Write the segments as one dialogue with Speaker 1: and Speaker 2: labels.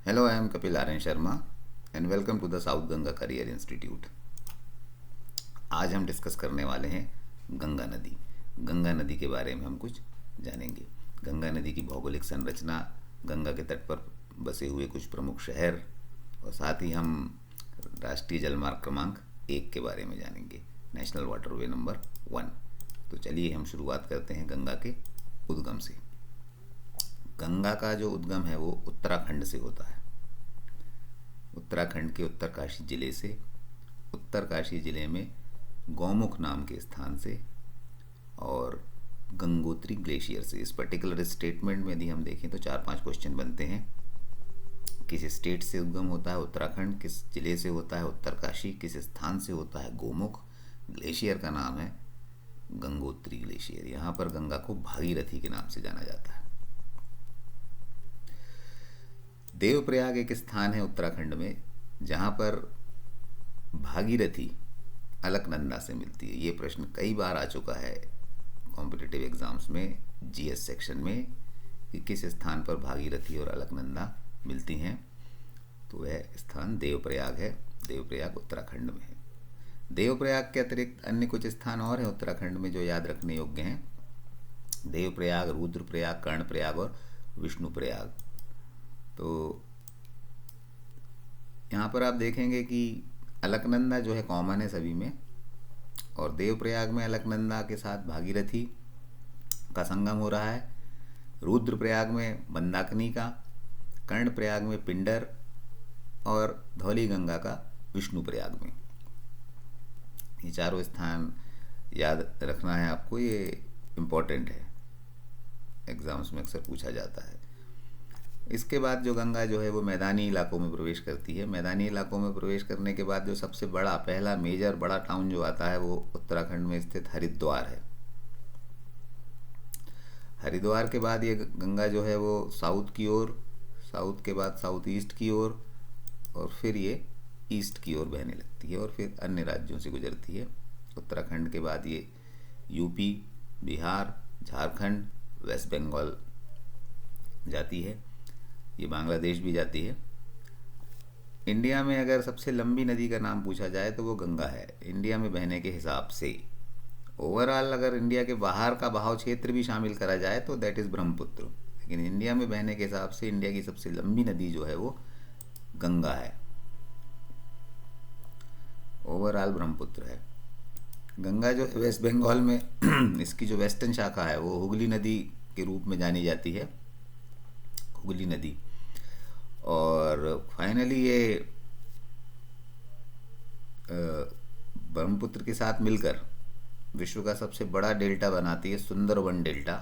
Speaker 1: Hello, I am Kapil Aryan Sharma and welcome to the South Ganga Career Institute. आज हम discuss करने वाले हैं गंगा नदी। गंगा नदी के बारे में हम कुछ जानेंगे। गंगा नदी की भौगोलिक संरचना, गंगा के तट पर बसे हुए कुछ प्रमुख शहर और साथ ही हम राष्ट्रीय जलमार्ग क्रमांक 1 के बारे में जानेंगे, नेशनल वाटरवे नंबर 1। तो चलिए हम शुरुआत करते हैं गंगा के उद्गम से। गंगा का जो उद्गम है वो उत्तराखंड से होता है। उत्तराखंड के उत्तरकाशी जिले से, उत्तरकाशी जिले में गौमुख नाम के स्थान से और गंगोत्री ग्लेशियर से। इस पर्टिकुलर स्टेटमेंट में यदि हम देखें तो 4-5 क्वेश्चन बनते हैं। किस स्टेट से उद्गम होता है उत्तराखंड, किस जिले से होता है उत्तरकाशी, किस स्थान से होता है गोमुख, ग्लेशियर का नाम है गंगोत्री ग्लेशियर। यहाँ पर गंगा को भागीरथी के नाम से जाना जाता है। देवप्रयाग एक स्थान है उत्तराखंड में जहाँ पर भागीरथी अलकनंदा से मिलती है। ये प्रश्न कई बार आ चुका है कॉम्पिटिटिव एग्जाम्स में, जीएस सेक्शन में, कि किस स्थान पर भागीरथी और अलकनंदा मिलती हैं। तो वह स्थान देवप्रयाग है। देवप्रयाग उत्तराखंड में है। देवप्रयाग के अतिरिक्त अन्य कुछ स्थान और हैं उत्तराखंड में जो याद रखने योग्य हैं। देवप्रयाग, रुद्रप्रयाग, कर्णप्रयाग और विष्णुप्रयाग। तो यहाँ पर आप देखेंगे कि अलकनंदा जो है कॉमन है सभी में, और देवप्रयाग में अलकनंदा के साथ भागीरथी का संगम हो रहा है। रुद्रप्रयाग में मंदाकिनी का, कर्णप्रयाग में पिंडर और धौली गंगा का विष्णुप्रयाग में। ये चारों स्थान याद रखना है आपको, ये इम्पोर्टेंट है, एग्जाम्स में अक्सर पूछा जाता है। इसके बाद जो गंगा जो है वो मैदानी इलाकों में प्रवेश करती है। मैदानी इलाकों में प्रवेश करने के बाद जो सबसे बड़ा, पहला मेजर बड़ा टाउन जो आता है वो उत्तराखंड में स्थित हरिद्वार है। हरिद्वार के बाद ये गंगा जो है वो साउथ की ओर, साउथ के बाद साउथ ईस्ट की ओर, और फिर ये ईस्ट की ओर बहने लगती है और फिर अन्य राज्यों से गुजरती है। उत्तराखंड के बाद ये यूपी, बिहार, झारखंड, वेस्ट बंगाल जाती है। ये बांग्लादेश भी जाती है। इंडिया में अगर सबसे लंबी नदी का नाम पूछा जाए तो वो गंगा है, इंडिया में बहने के हिसाब से। ओवरऑल अगर इंडिया के बाहर का बहाव क्षेत्र भी शामिल करा जाए तो दैट इज़ ब्रह्मपुत्र, लेकिन इंडिया में बहने के हिसाब से इंडिया की सबसे लंबी नदी जो है वो गंगा है। ओवरऑल ब्रह्मपुत्र है। गंगा जो वेस्ट बंगाल में इसकी जो वेस्टर्न शाखा है वो हुगली नदी के रूप में जानी जाती है, हुगली नदी। और फाइनली ये ब्रह्मपुत्र के साथ मिलकर विश्व का सबसे बड़ा डेल्टा बनाती है, सुंदरवन डेल्टा,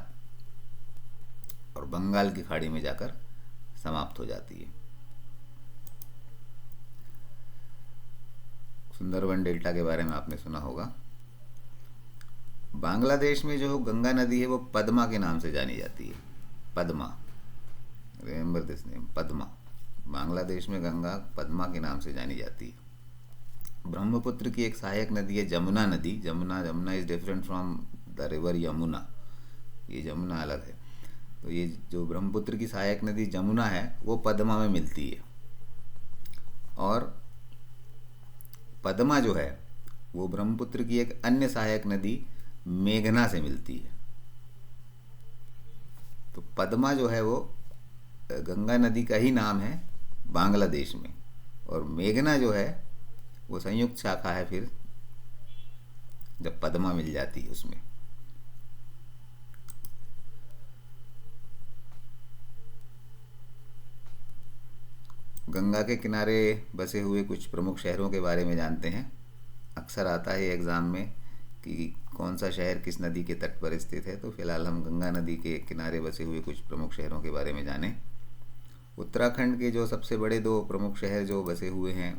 Speaker 1: और बंगाल की खाड़ी में जाकर समाप्त हो जाती है। सुंदरवन डेल्टा के बारे में आपने सुना होगा। बांग्लादेश में जो गंगा नदी है वो पद्मा के नाम से जानी जाती है। Padma, remember this name, Padma. Bangladesh में गंगा पद्मा के नाम से जानी जाती है। ब्रह्मपुत्र की एक सहायक नदी है जमुना नदी। Jamuna is different from the river Yamuna. ये जमुना अलग है। तो ये जो ब्रह्मपुत्र की सहायक नदी जमुना है वो पद्मा में मिलती है, और पद्मा जो है वो ब्रह्मपुत्र की एक अन्य सहायक नदी मेघना से मिलती है। तो पद्मा जो है वो गंगा नदी का ही नाम है बांग्लादेश में, और मेघना जो है वो संयुक्त शाखा है फिर जब पद्मा मिल जाती है उसमें। गंगा के किनारे बसे हुए कुछ प्रमुख शहरों के बारे में जानते हैं। अक्सर आता है एग्ज़ाम में कि कौन सा शहर किस नदी के तट पर स्थित है, तो फिलहाल हम गंगा नदी के किनारे बसे हुए कुछ प्रमुख शहरों के बारे में जानें। उत्तराखंड के जो सबसे बड़े 2 प्रमुख शहर जो बसे हुए हैं,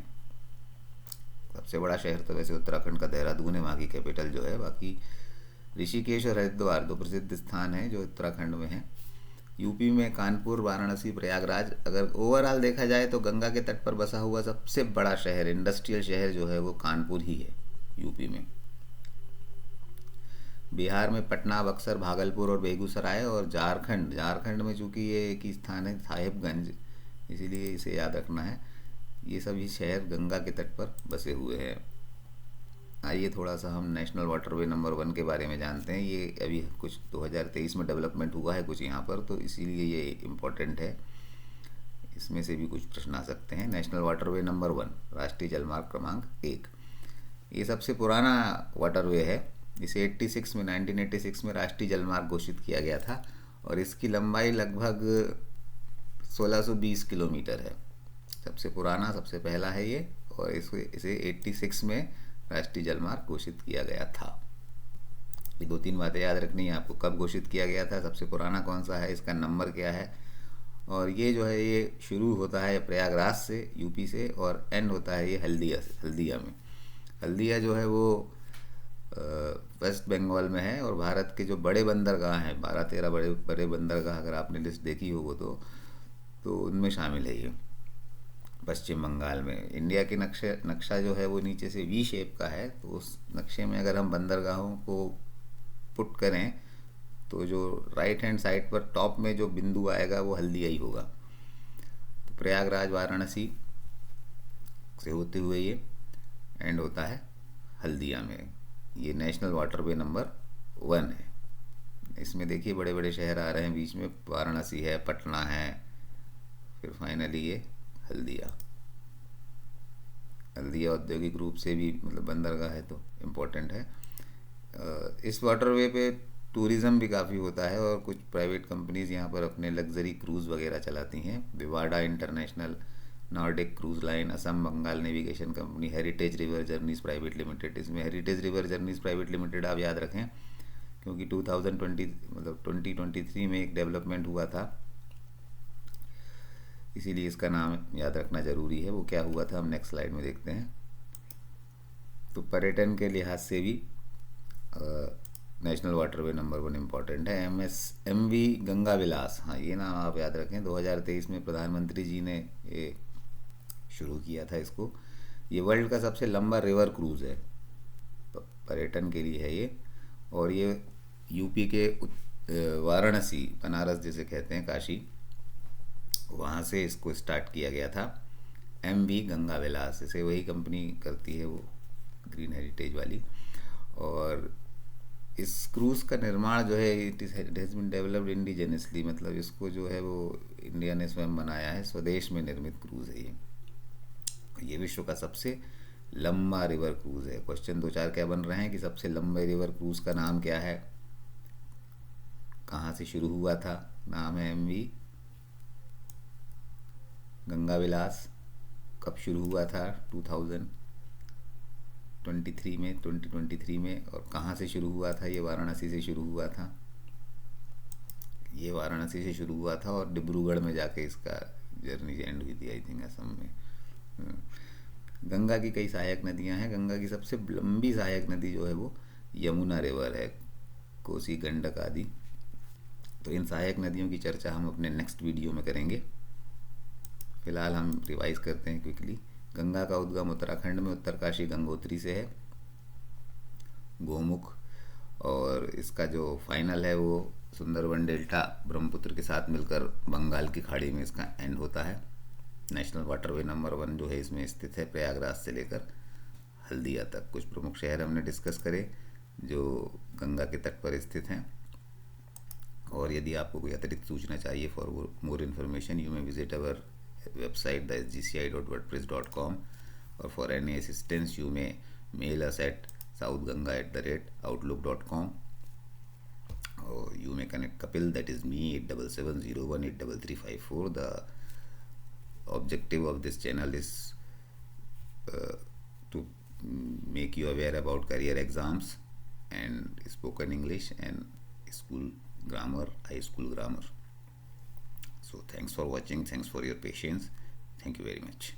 Speaker 1: सबसे बड़ा शहर तो वैसे उत्तराखंड का देहरादून है, वहाँ की कैपिटल जो है। बाकी ऋषिकेश और हरिद्वार 2 प्रसिद्ध स्थान हैं जो उत्तराखंड में हैं। यूपी में कानपुर, वाराणसी, प्रयागराज। अगर ओवरऑल देखा जाए तो गंगा के तट पर बसा हुआ सबसे बड़ा शहर, इंडस्ट्रियल शहर जो है वो कानपुर ही है यूपी में। बिहार में पटना, बक्सर, भागलपुर और बेगूसराय। और झारखंड में चूँकि ये एक ही स्थान है साहिबगंज, इसीलिए इसे याद रखना है। ये सभी शहर गंगा के तट पर बसे हुए हैं। आइए थोड़ा सा हम नेशनल वाटरवे नंबर 1 के बारे में जानते हैं। ये अभी कुछ 2023 में डेवलपमेंट हुआ है कुछ यहाँ पर, तो इसीलिए ये इम्पोर्टेंट है। इसमें से भी कुछ प्रश्न आ सकते हैं। नेशनल वाटरवे नंबर 1, राष्ट्रीय जलमार्ग क्रमांक 1, ये सबसे पुराना वाटरवे है। इसे 1986 में राष्ट्रीय जलमार्ग घोषित किया गया था और इसकी लंबाई लगभग 1620 किलोमीटर है। सबसे पुराना, सबसे पहला है ये, और इसे 86 में राष्ट्रीय जलमार्ग घोषित किया गया था। ये 2-3 बातें याद रखनी है आपको। कब घोषित किया गया था, सबसे पुराना कौन सा है, इसका नंबर क्या है, और ये जो है ये शुरू होता है प्रयागराज से, यूपी से, और एंड होता है ये हल्दिया से, हल्दिया में। हल्दिया जो है वो वेस्ट बंगाल में है, और भारत के जो बड़े बंदरगाह हैं, 12-13 बड़े बड़े बंदरगाह अगर आपने लिस्ट देखी हो तो उनमें शामिल है ये, पश्चिम बंगाल में। इंडिया के नक्शा जो है वो नीचे से वी शेप का है, तो उस नक्शे में अगर हम बंदरगाहों को पुट करें तो जो राइट हैंड साइड पर टॉप में जो बिंदु आएगा वो हल्दिया ही होगा। तो प्रयागराज वाराणसी से होते हुए ये एंड होता है हल्दिया में। ये नेशनल वाटरवे नंबर 1 है। इसमें देखिए बड़े बड़े शहर आ रहे हैं बीच में, वाराणसी है, पटना है, फिर फाइनली ये हल्दिया। हल्दिया औद्योगिक रूप से भी मतलब बंदरगाह है तो इम्पोर्टेंट है। इस वाटरवे पे टूरिज़्म भी काफ़ी होता है और कुछ प्राइवेट कंपनीज़ यहाँ पर अपने लग्जरी क्रूज़ वगैरह चलाती हैं। Vivada international, Nordic cruise line, Assam Bengal navigation company, heritage river journeys private limited. इसमें heritage river journeys private limited आप याद रखें, क्योंकि 2023 में एक डेवलपमेंट हुआ था, इसीलिए इसका नाम याद रखना ज़रूरी है। वो क्या हुआ था हम नेक्स्ट स्लाइड में देखते हैं। तो पर्यटन के लिहाज से भी नेशनल वाटरवे नंबर 1 इम्पॉर्टेंट है। MV गंगा विलास, हाँ ये नाम आप याद रखें। 2023 में प्रधानमंत्री जी ने ये शुरू किया था इसको। ये वर्ल्ड का सबसे लंबा रिवर क्रूज़ है, पर्यटन के लिए है ये। और ये यूपी के वाराणसी, बनारस जिसे कहते हैं, काशी, वहाँ से इसको स्टार्ट किया गया था। MV गंगा विलास, इसे वही कंपनी करती है, वो ग्रीन हेरिटेज वाली। और इस क्रूज़ का निर्माण जो है इट हैज़ बीन डेवलप्ड इंडिजेनियसली, मतलब इसको जो है वो इंडिया ने स्वयं बनाया है, स्वदेश में निर्मित क्रूज़ है ये विश्व का सबसे लंबा रिवर क्रूज़ है। क्वेश्चन 2-4 क्या बन रहे हैं कि सबसे लंबे रिवर क्रूज़ का नाम क्या है, कहाँ से शुरू हुआ था, नाम है MV गंगा विलास। कब शुरू हुआ था, 2023 में। और कहाँ से शुरू हुआ था, ये वाराणसी से शुरू हुआ था। ये वाराणसी से शुरू हुआ था और डिब्रूगढ़ में जाके इसका जर्नी एंड हुई थी, आई थिंक असम में। गंगा की कई सहायक नदियां हैं। गंगा की सबसे लंबी सहायक नदी जो है वो यमुना रिवर है, कोसी, गंडक आदि। तो इन सहायक नदियों की चर्चा हम अपने नेक्स्ट वीडियो में करेंगे। फिलहाल हम रिवाइज करते हैं क्विकली। गंगा का उद्गम उत्तराखंड में उत्तरकाशी गंगोत्री से है, गोमुख, और इसका जो फाइनल है वो सुंदरबन डेल्टा ब्रह्मपुत्र के साथ मिलकर बंगाल की खाड़ी में इसका एंड होता है। नेशनल वाटरवे नंबर 1 जो है इसमें स्थित है प्रयागराज से लेकर हल्दिया तक। कुछ प्रमुख शहर हमने डिस्कस करे जो गंगा के तट पर स्थित हैं। और यदि आपको कोई अतिरिक्त सूचना चाहिए, for more information you may visit our website, the sgci.wordpress.com, or for any assistance you may mail us at southganga@outlook.com, or you may connect Kapil, that is me, 8770183354. The objective of this channel is to make you aware about career exams and spoken English and school grammar, high school grammar. So thanks for watching, thanks for your patience, thank you very much.